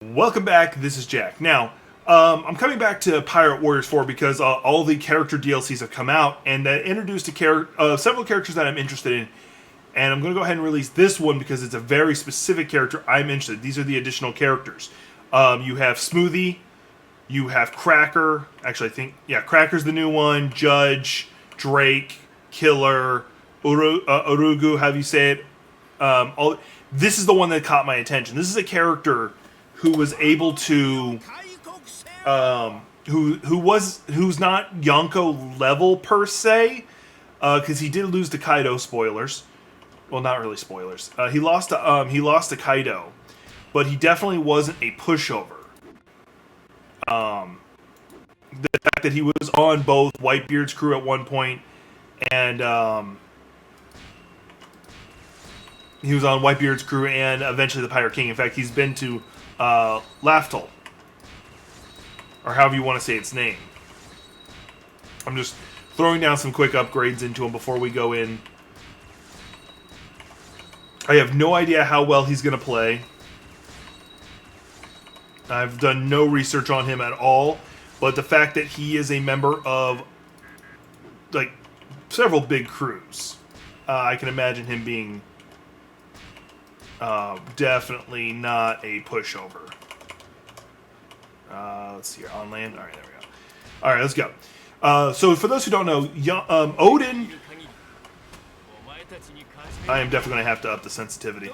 Welcome back, this is Jack. Now, I'm coming back to Pirate Warriors 4 because all the character DLCs have come out, and that introduced several characters that I'm interested in, and I'm going to go ahead and release this one because it's a very specific character I'm interested in. These are the additional characters. You have Smoothie, you have Cracker, actually I think, yeah, Cracker's the new one, Judge, Drake, Killer, Urugu, how do you say it? This is the one that caught my attention. This is a character who was able to, who's not Yonko level per se, because he did lose to Kaido. Spoilers, well, not really spoilers. He lost to Kaido, but he definitely wasn't a pushover. The fact that he was on both Whitebeard's crew at one point, and he was on Whitebeard's crew and eventually the Pirate King. In fact, he's been to Laftel, or however you want to say its name. I'm just throwing down some quick upgrades into him before we go in. I have no idea how well he's going to play. I've done no research on him at all, but the fact that he is a member of like several big crews, I can imagine him being definitely not a pushover. Let's see here. On land. Alright, there we go. Alright, let's go. So for those who don't know, Oden, I am definitely going to have to up the sensitivity.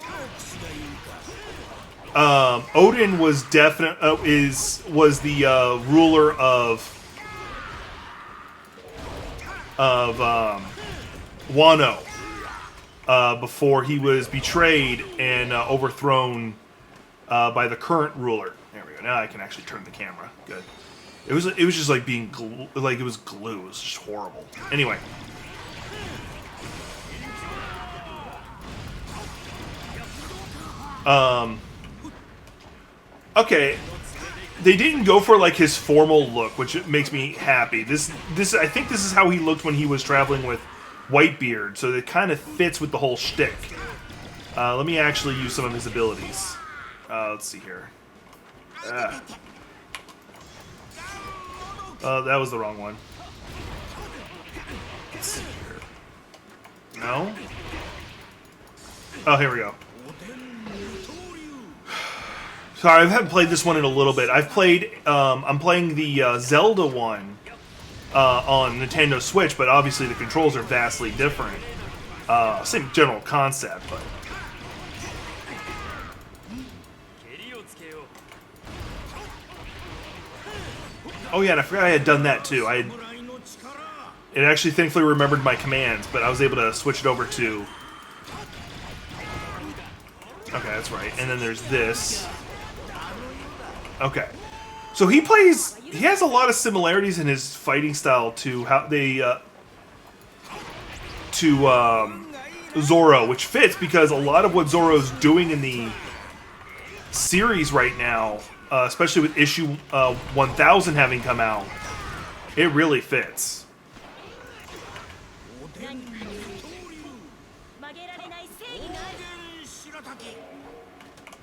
Oden was was the ruler of Wano. Before he was betrayed and overthrown by the current ruler. There we go. Now I can actually turn the camera. Good. It was just like being glue, like it was glue. It was just horrible. Anyway. Okay. They didn't go for like his formal look, which makes me happy. I think this is how he looked when he was traveling with Whitebeard, so it kind of fits with the whole shtick. Let me actually use some of his abilities. Let's see here. That was the wrong one. Let's see here. No? Oh, here we go. Sorry, I haven't played this one in a little bit. I'm playing the Zelda one on Nintendo Switch, but obviously the controls are vastly different. Same general concept, but... Oh yeah, and I forgot I had done that too. It actually thankfully remembered my commands, but I was able to switch it over to... Okay, that's right. And then there's this. Okay. So he has a lot of similarities in his fighting style to how they, Zoro, which fits because a lot of what Zoro's doing in the series right now, especially with issue 1000 having come out, it really fits.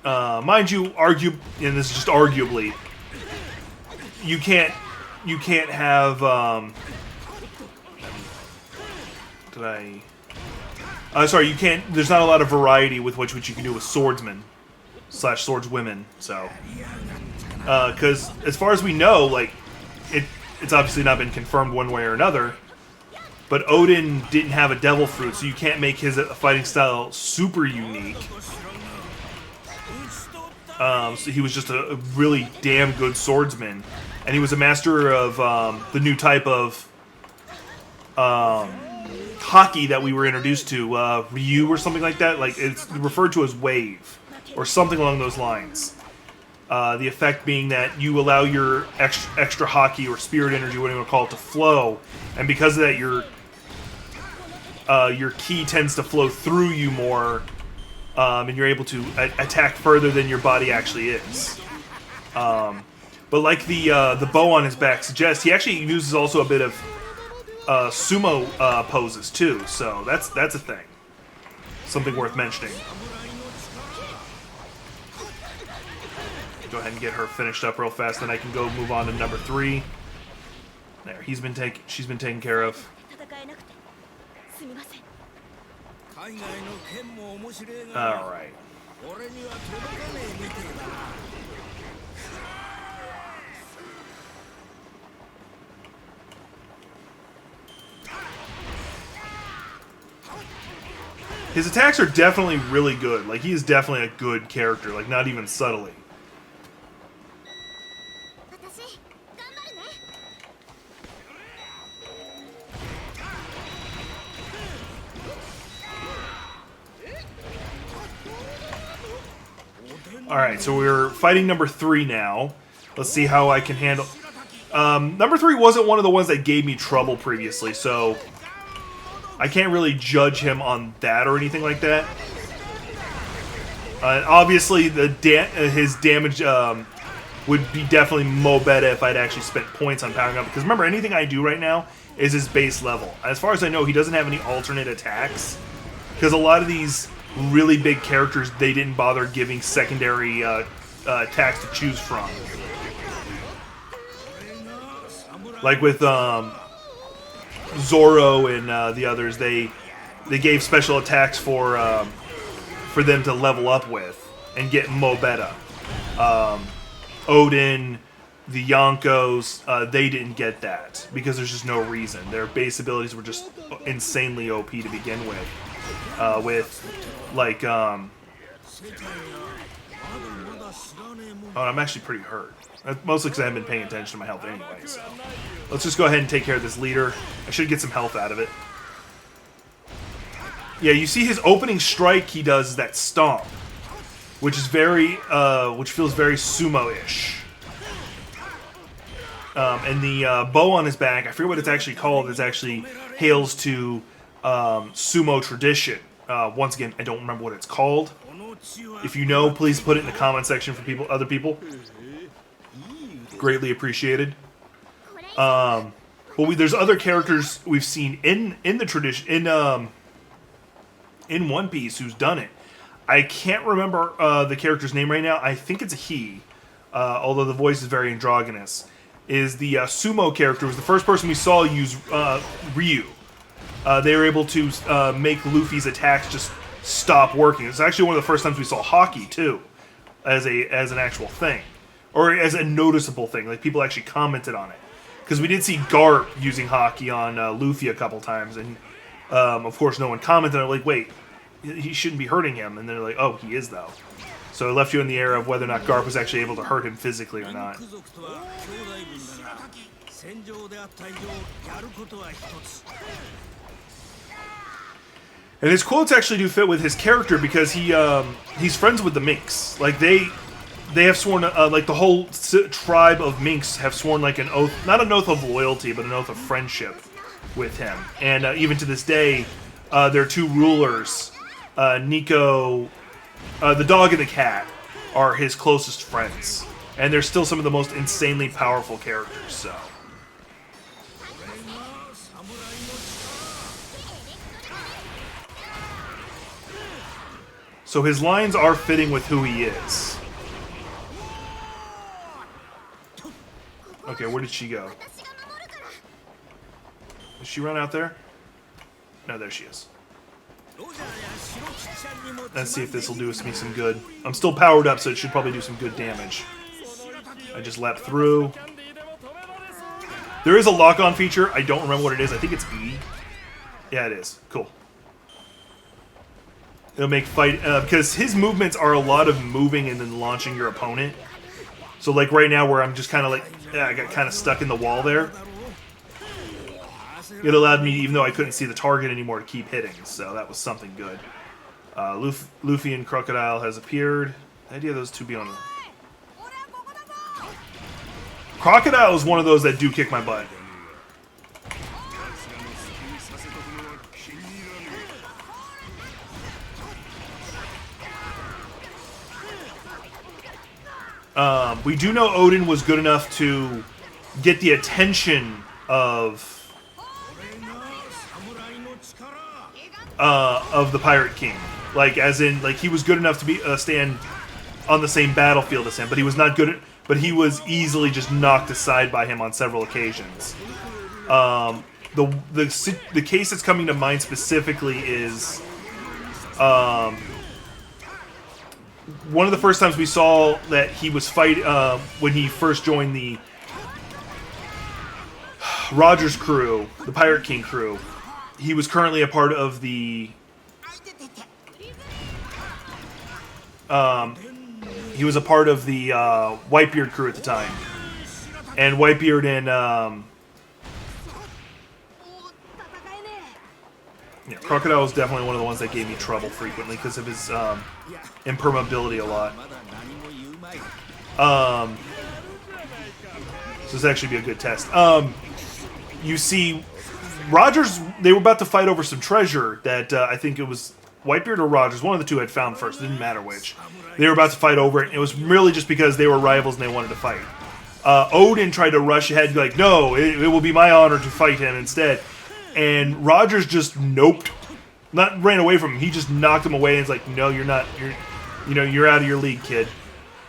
Mind you, and this is just arguably, you can't have, sorry, you can't, there's not a lot of variety with what you can do with swordsmen / swordswomen, so, because as far as we know, like, it's obviously not been confirmed one way or another, but Oden didn't have a devil fruit, so you can't make his fighting style super unique. So he was just a really damn good swordsman. And he was a master of the new type of hockey that we were introduced to, Ryu or something like that. Like, it's referred to as wave, or something along those lines. The effect being that you allow your extra hockey or spirit energy, whatever you want to call it, to flow. And because of that, your ki tends to flow through you more. And you're able to attack further than your body actually is. But like the bow on his back suggests, he actually uses also a bit of sumo poses too. So that's a thing. Something worth mentioning. go ahead and get her finished up real fast, then I can go move on to number 3. There, she's been taken care of. Alright. His attacks are definitely really good. Like, he is definitely a good character. Like, not even subtly. Alright, so we're fighting number 3 now. Let's see how I can handle... number 3 wasn't one of the ones that gave me trouble previously, so... I can't really judge him on that or anything like that. Obviously, his damage would be definitely mo better if I'd actually spent points on powering up. Because remember, anything I do right now is his base level. As far as I know, he doesn't have any alternate attacks. Because a lot of these really big characters, they didn't bother giving secondary attacks to choose from. Like with... Zoro and the others, they gave special attacks for them to level up with and get mo beta. Oden, the Yonkos, they didn't get that because there's just no reason. Their base abilities were just insanely OP to begin with. Like, oh, I'm actually pretty hurt. Mostly because I haven't been paying attention to my health anyway, so... Let's just go ahead and take care of this leader. I should get some health out of it. Yeah, you see his opening strike he does is that stomp. Which is very, which feels very sumo-ish. And the bow on his back, I forget what it's actually called, it actually hails to sumo tradition. Once again, I don't remember what it's called. If you know, please put it in the comment section for other people. Greatly appreciated. But there's other characters we've seen in the tradition in One Piece who's done it. I can't remember the character's name right now. I think it's a he, although the voice is very androgynous. Is the sumo character was the first person we saw use Ryu. They were able to make Luffy's attacks just stop working. It's actually one of the first times we saw hockey too, as an actual thing, or as a noticeable thing. Like people actually commented on it. Because we did see Garp using hockey on Luffy a couple times, and of course no one commented. They're like, wait, he shouldn't be hurting him. And they're like, oh, he is though. So it left you in the air of whether or not Garp was actually able to hurt him physically or not. And his quotes actually do fit with his character because he's friends with the Minks. Like they have sworn, like the whole tribe of Minks have sworn like an oath, not an oath of loyalty, but an oath of friendship with him. And even to this day, their two rulers, Nico, the dog and the cat, are his closest friends. And they're still some of the most insanely powerful characters, so. So his lines are fitting with who he is. Okay, where did she go? Did she run out there? No, there she is. Let's see if this will do me some good. I'm still powered up, so it should probably do some good damage. I just leapt through. There is a lock-on feature. I don't remember what it is. I think it's E. Yeah, it is. Cool. It'll make fight... because his movements are a lot of moving and then launching your opponent. So, like, right now where I'm just kind of like... Yeah, I got kind of stuck in the wall there. It allowed me, even though I couldn't see the target anymore, to keep hitting. So that was something good. Luffy and Crocodile has appeared. The idea of those two be on... Crocodile is one of those that do kick my butt. We do know Oden was good enough to get the attention of the Pirate King. Like, as in, like, he was good enough to be stand on the same battlefield as him, but he was not good at. But he was easily just knocked aside by him on several occasions. The case that's coming to mind specifically is one of the first times we saw that he was when he first joined the Rogers crew, the Pirate King crew. He was currently a part of the Whitebeard crew at the time. And Whitebeard and Crocodile was definitely one of the ones that gave me trouble frequently because of his impermeability a lot. So this actually be a good test. You see, Rogers, they were about to fight over some treasure that I think it was Whitebeard or Rogers, one of the two had found first. It didn't matter which. They were about to fight over it. It was really just because they were rivals and they wanted to fight. Oden tried to rush ahead and be like, no, it will be my honor to fight him instead. And Rogers just ran away from him. He just knocked him away and was like, no, you're not, you're out of your league, kid.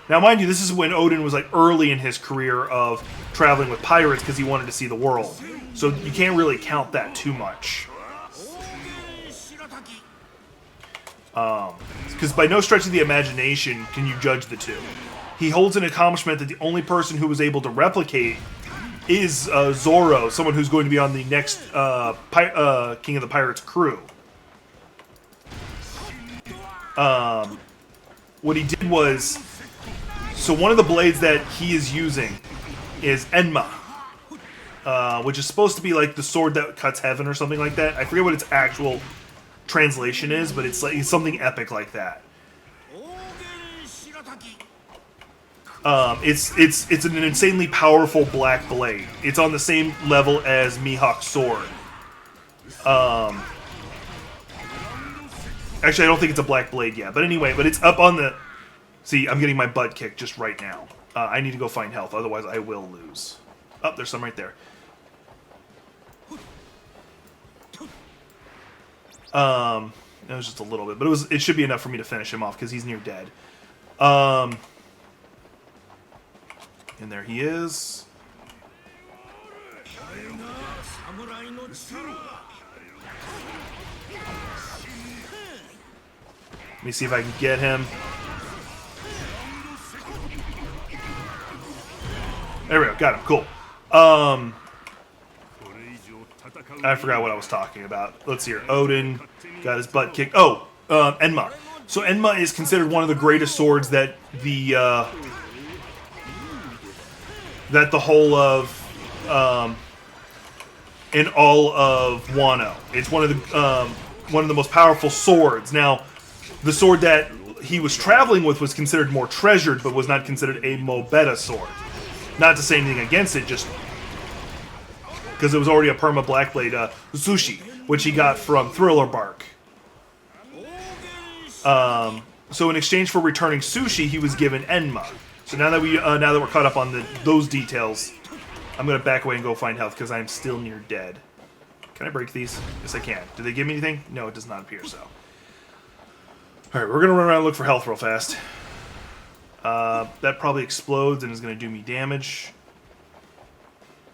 Now, mind you, this is when Oden was like early in his career of traveling with pirates because he wanted to see the world. So you can't really count that too much. Because by no stretch of the imagination can you judge the two. He holds an accomplishment that the only person who was able to replicate is Zoro, someone who's going to be on the next King of the Pirates crew. What he did was, so one of the blades that he is using is Enma, which is supposed to be like the sword that cuts heaven or something like that. I forget what its actual translation is, but it's like something epic like that. It's an insanely powerful black blade. It's on the same level as Mihawk's sword. Actually, I don't think it's a black blade yet. But anyway, but it's up on the... See, I'm getting my butt kicked just right now. I need to go find health, otherwise I will lose. Oh, there's some right there. It was just a little bit, but it should be enough for me to finish him off because he's near dead. And there he is. Let me see if I can get him. There we go, got him, cool. I forgot what I was talking about. Let's see here. Oden got his butt kicked. Oh, Enma. So Enma is considered one of the greatest swords that the whole of in all of Wano. It's one of the most powerful swords. Now, the sword that he was traveling with was considered more treasured, but was not considered a Mobeta sword. Not to say anything against it, just because it was already a perma blackblade Sushi, which he got from Thriller Bark. So in exchange for returning Sushi, he was given Enma. So now that we're caught up on those details, I'm gonna back away and go find health because I'm still near dead. Can I break these? Yes, I can. Do they give me anything? No, it does not appear so. All right, we're gonna run around and look for health real fast. That probably explodes and is gonna do me damage.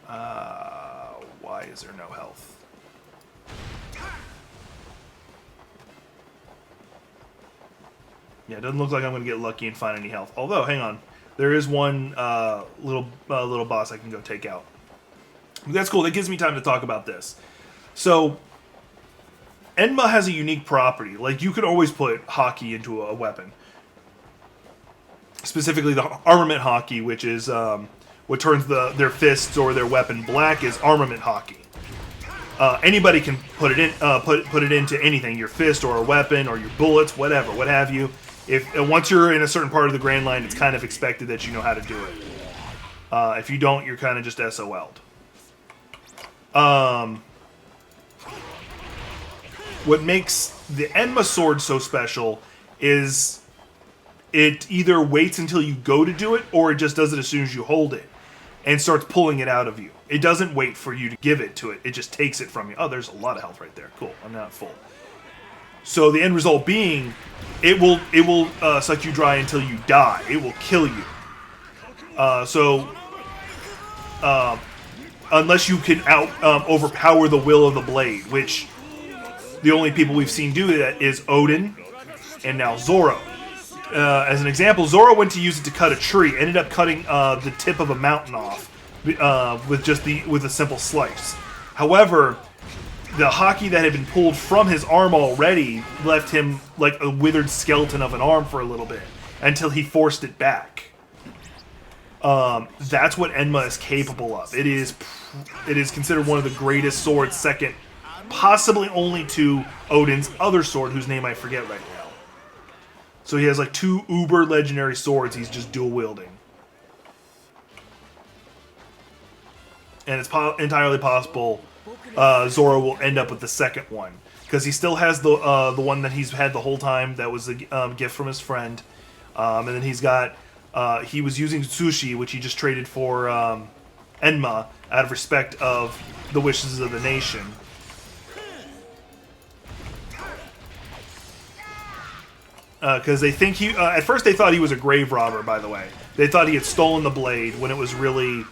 Why is there no health? Yeah, it doesn't look like I'm going to get lucky and find any health. Although, hang on. There is one little boss I can go take out. That's cool. That gives me time to talk about this. So, Enma has a unique property. Like, you could always put Haki into a weapon. Specifically, the armament Haki, which is what turns their fists or their weapon black, is armament Haki. Anybody can put it in, put it into anything, your fist or a weapon or your bullets, whatever, what have you. Once you're in a certain part of the Grand Line, it's kind of expected that you know how to do it. If you don't, you're kind of just SOL'd. What makes the Enma sword so special is it either waits until you go to do it, or it just does it as soon as you hold it and starts pulling it out of you. It doesn't wait for you to give it to it. It just takes it from you. Oh, there's a lot of health right there. Cool. I'm now at full. So the end result being, it will suck you dry until you die. It will kill you. Unless you can overpower the will of the blade, which the only people we've seen do that is Oden and now Zoro. As an example, Zoro went to use it to cut a tree, ended up cutting the tip of a mountain off with a simple slice. However, the haki that had been pulled from his arm already left him like a withered skeleton of an arm for a little bit until he forced it back. That's what Enma is capable of. It is considered one of the greatest swords, second, possibly only to Odin's other sword, whose name I forget right now. So he has like 2 uber legendary swords he's just dual wielding. And it's entirely possible Zoro will end up with the second one, because he still has the one that he's had the whole time that was a gift from his friend, and then he's got he was using Sushi, which he just traded for Enma out of respect of the wishes of the nation. Because they think he at first they thought he was a grave robber. By the way, they thought he had stolen the blade when it was really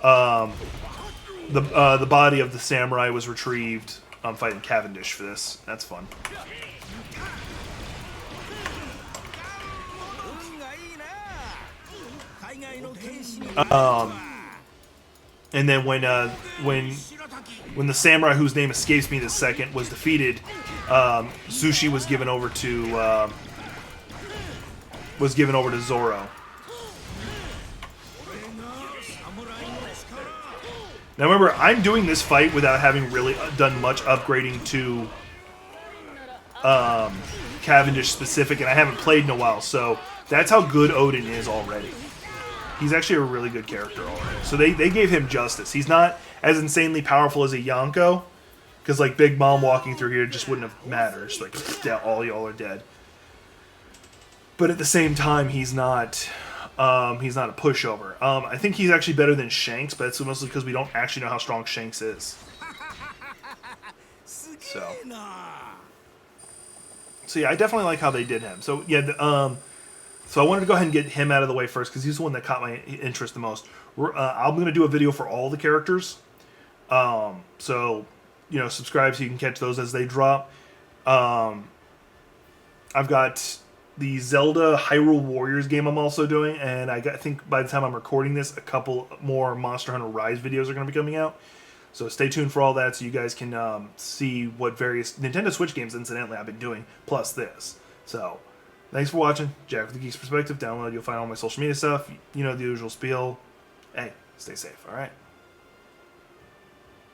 the body of the samurai was retrieved. I'm fighting Cavendish for this. That's fun. And then when the samurai whose name escapes me this second was defeated, Sushi was given over to Zoro. Now remember, I'm doing this fight without having really done much upgrading to Cavendish specific, and I haven't played in a while, so that's how good Oden is already. He's actually a really good character already. So they gave him justice. He's not as insanely powerful as a Yonko, because like Big Mom walking through here just wouldn't have mattered. It's like, yeah, all y'all are dead. But at the same time, he's not a pushover. I think he's actually better than Shanks, but it's mostly because we don't actually know how strong Shanks is. So yeah, I definitely like how they did him. So yeah, so I wanted to go ahead and get him out of the way first because he's the one that caught my interest the most. I'm going to do a video for all the characters. So, subscribe so you can catch those as they drop. I've got the Zelda Hyrule Warriors game I'm also doing, and I think by the time I'm recording this, a couple more Monster Hunter Rise videos are going to be coming out. So stay tuned for all that so you guys can see what various Nintendo Switch games, incidentally, I've been doing, plus this. So, thanks for watching. Jack with the Geek's Perspective. Download, you'll find all my social media stuff. You know the usual spiel. Hey, stay safe, alright?